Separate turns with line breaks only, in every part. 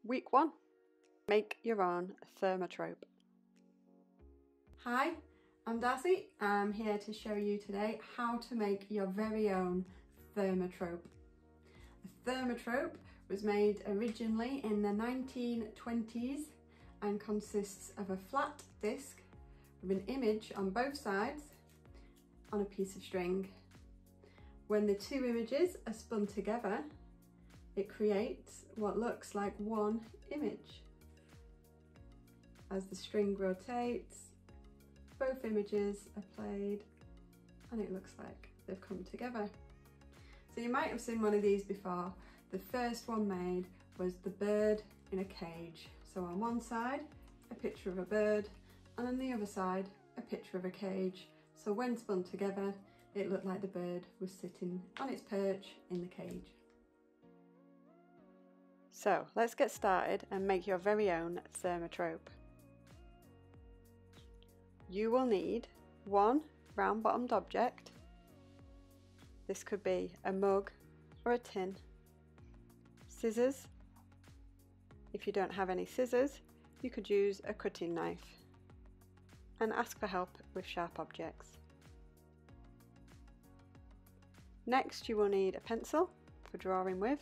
Week 1. Make your own Thaumatrope.
Hi, I'm Darcy. I'm here to show you today how to make your very own Thaumatrope. A Thaumatrope was made originally in the 1920s and consists of a flat disc with an image on both sides on a piece of string. When the two images are spun together, it creates what looks like one image. As the string rotates, both images are played and it looks like they've come together. So you might have seen one of these before. The first one made was the bird in a cage. So on one side, a picture of a bird, and on the other side, a picture of a cage. So when spun together, it looked like the bird was sitting on its perch in the cage.
So let's get started and make your very own Thaumatrope. You will need one round bottomed object. This could be a mug or a tin. Scissors. If you don't have any scissors, you could use a cutting knife. And ask for help with sharp objects. Next, you will need a pencil for drawing with,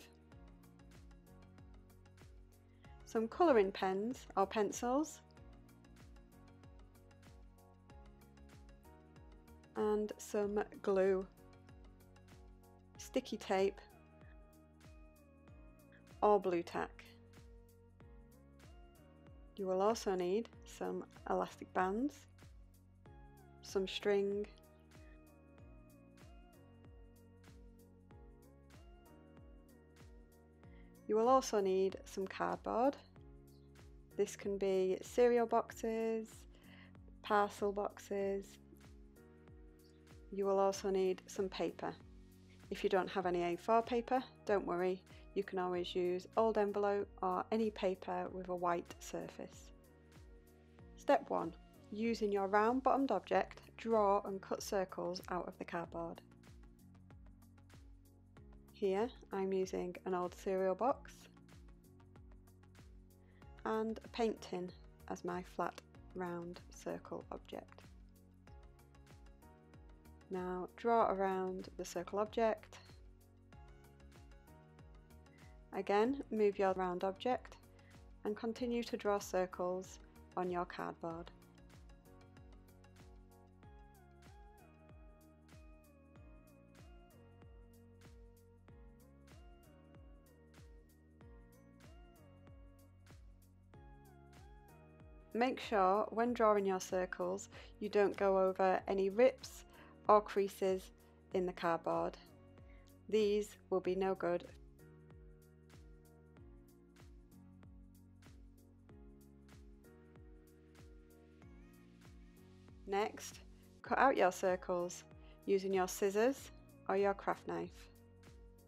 some colouring pens or pencils, and some glue, sticky tape or bluetack. You will also need some elastic bands, some string, you will also need some cardboard. This can be cereal boxes, parcel boxes. You will also need some paper. If you don't have any A4 paper, don't worry, you can always use old envelope or any paper with a white surface. Step 1. Using your round bottomed object, draw and cut circles out of the cardboard. Here I'm using an old cereal box and a paint tin as my flat round circle object. Now draw around the circle object. Again, move your round object and continue to draw circles on your cardboard. Make sure when drawing your circles you don't go over any rips or creases in the cardboard. These will be no good. Next, cut out your circles using your scissors or your craft knife.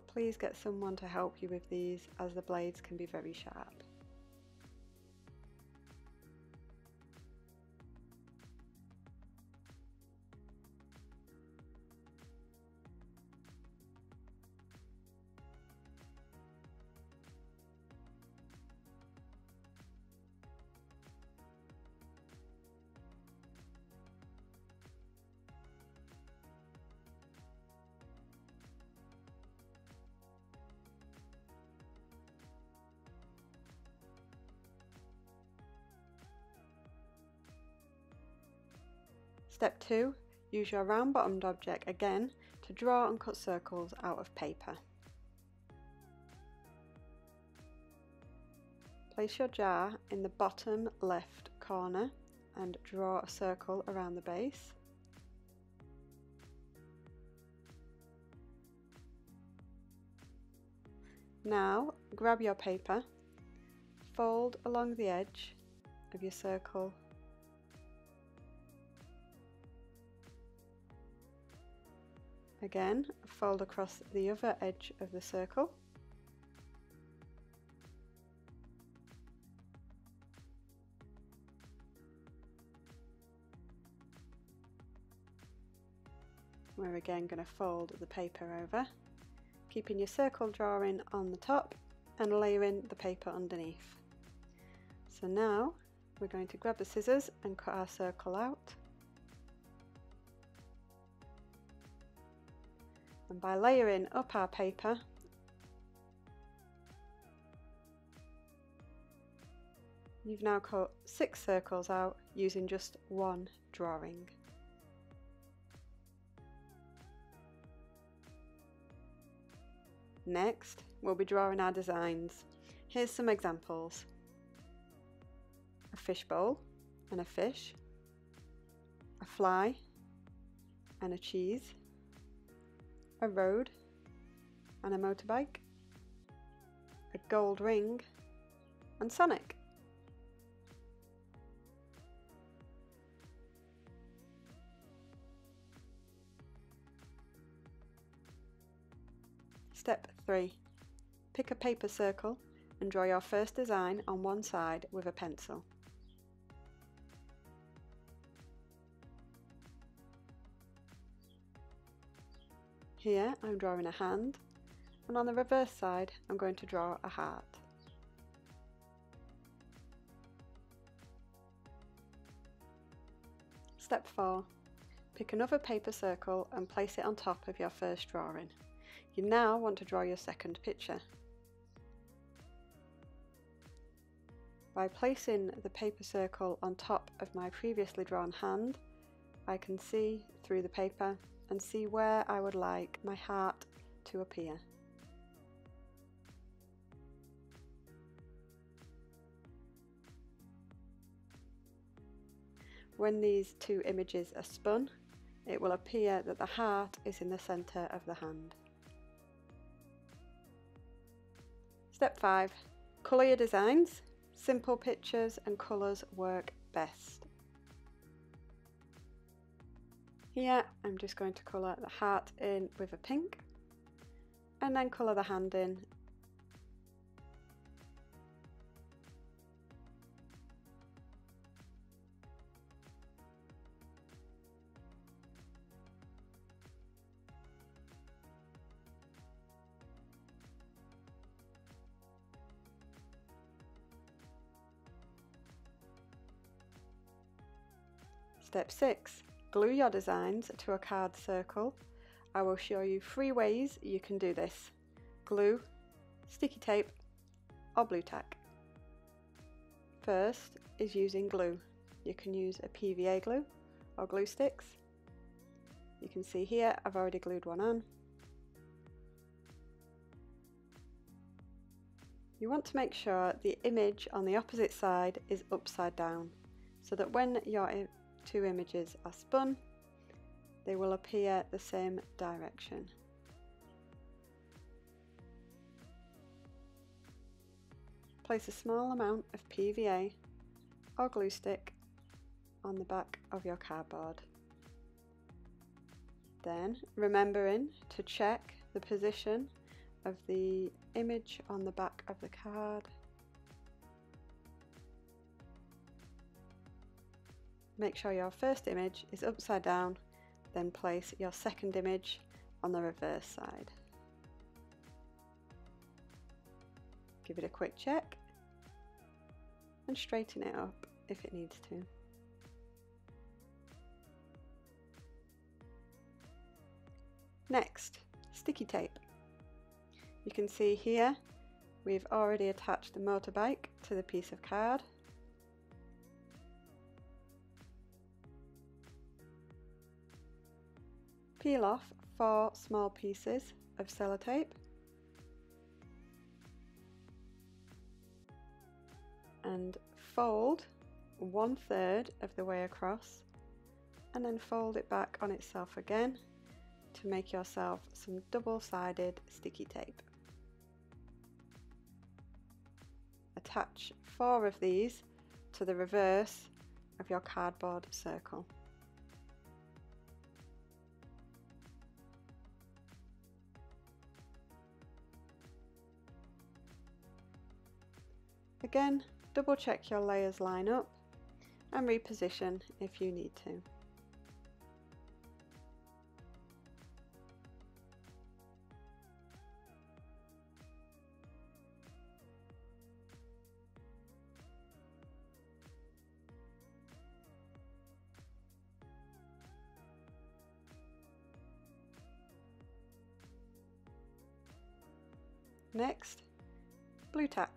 Please get someone to help you with these as the blades can be very sharp. Step 2. Use your round bottomed object again to draw and cut circles out of paper. Place your jar in the bottom left corner and draw a circle around the base. Now grab your paper, fold along the edge of your circle. Again, fold across the other edge of the circle. We're again going to fold the paper over, keeping your circle drawing on the top and layering the paper underneath. So now we're going to grab the scissors and cut our circle out. And by layering up our paper, you've now cut 6 circles out using just one drawing. Next, we'll be drawing our designs. Here's some examples. A fishbowl and a fish, a fly and a cheese, a road and a motorbike, a gold ring and Sonic. Step 3. Pick a paper circle and draw your first design on one side with a pencil. Here I'm drawing a hand, and on the reverse side I'm going to draw a heart. Step 4. Pick another paper circle and place it on top of your first drawing. You now want to draw your second picture. By placing the paper circle on top of my previously drawn hand, I can see through the paper and see where I would like my heart to appear. When these two images are spun, it will appear that the heart is in the centre of the hand. Step 5. Colour your designs. Simple pictures and colours work best. Here I'm just going to colour the heart in with a pink and then colour the hand in . Step 6. Glue your designs to a card circle. I will show you 3 ways you can do this: glue, sticky tape or bluetack. First is using glue. You can use a PVA glue or glue sticks. You can see here I've already glued one on. You want to make sure the image on the opposite side is upside down, so that when your 2 images are spun, they will appear the same direction. Place a small amount of PVA or glue stick on the back of your cardboard. Then, remembering to check the position of the image on the back of the card. Make sure your first image is upside down, then place your second image on the reverse side. Give it a quick check and straighten it up if it needs to. Next, sticky tape. You can see here we've already attached the motorbike to the piece of card. Peel off 4 small pieces of sellotape and fold 1/3 of the way across, and then fold it back on itself again to make yourself some double-sided sticky tape. Attach 4 of these to the reverse of your cardboard circle. Again, double check your layers line up and reposition if you need to. Next, blutack.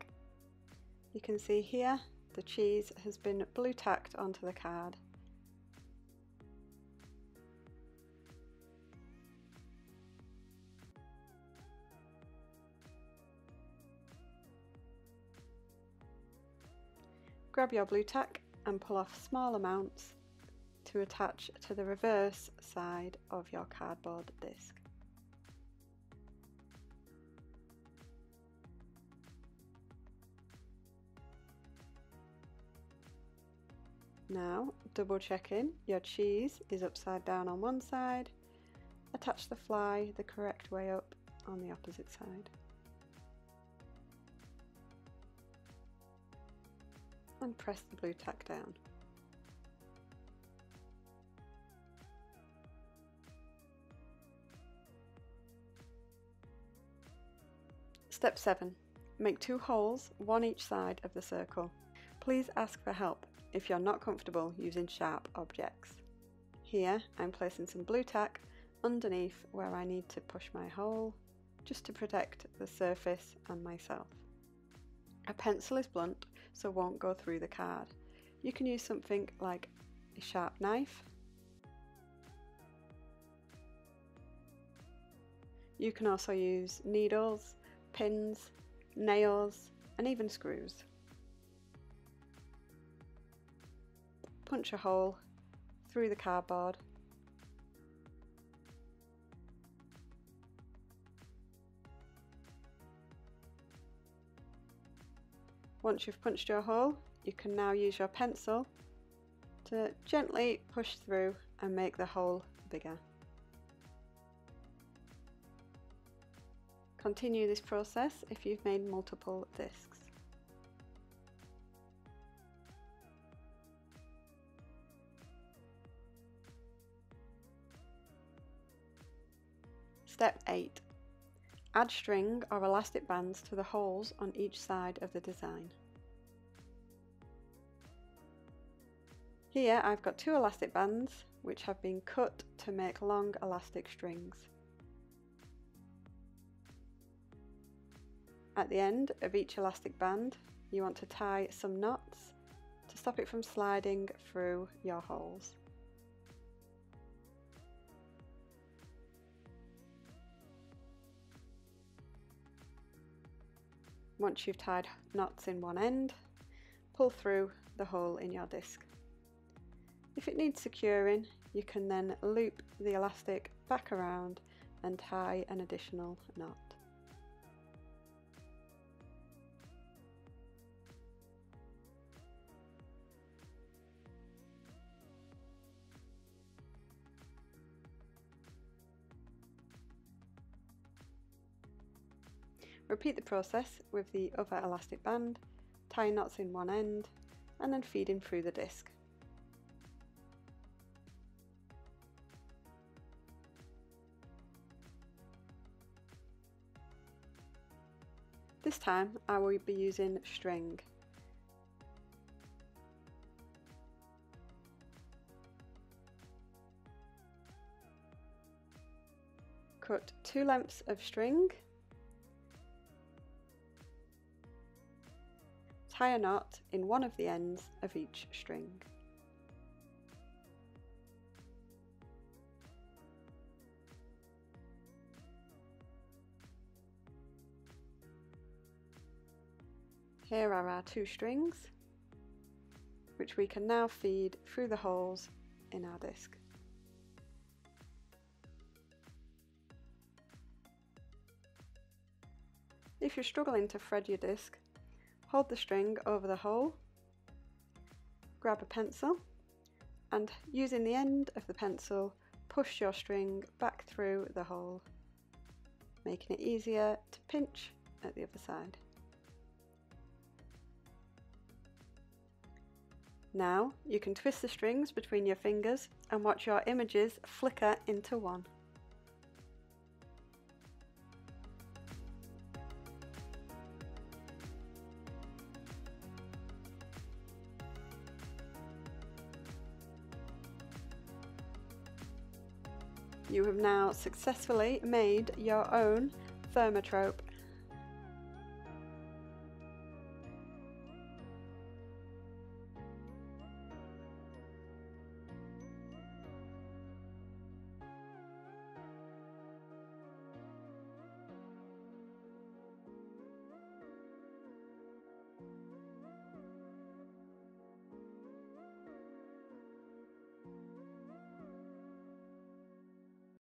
You can see here the cheese has been blutacked onto the card. Grab your blutack and pull off small amounts to attach to the reverse side of your cardboard disc. Now, double checking your cheese is upside down on one side, attach the fly the correct way up on the opposite side. And press the blutack down. Step 7. Make 2 holes, one each side of the circle. Please ask for help if you're not comfortable using sharp objects. Here I'm placing some blutack underneath where I need to push my hole, just to protect the surface and myself. A pencil is blunt, so won't go through the card. You can use something like a sharp knife. You can also use needles, pins, nails, and even screws. Punch a hole through the cardboard. Once you've punched your hole, you can now use your pencil to gently push through and make the hole bigger. Continue this process if you've made multiple discs. Step 8. Add string or elastic bands to the holes on each side of the design. Here I've got 2 elastic bands which have been cut to make long elastic strings. At the end of each elastic band, you want to tie some knots to stop it from sliding through your holes. Once you've tied knots in one end, pull through the hole in your disc. If it needs securing, you can then loop the elastic back around and tie an additional knot. Repeat the process with the other elastic band, tie knots in one end, and then feeding through the disc. This time I will be using string. Cut 2 lengths of string. Tie a knot in one of the ends of each string. Here are our 2 strings, which we can now feed through the holes in our disc. If you're struggling to thread your disc, hold the string over the hole, grab a pencil, and using the end of the pencil, push your string back through the hole, making it easier to pinch at the other side. Now you can twist the strings between your fingers and watch your images flicker into one. You have now successfully made your own Thaumatrope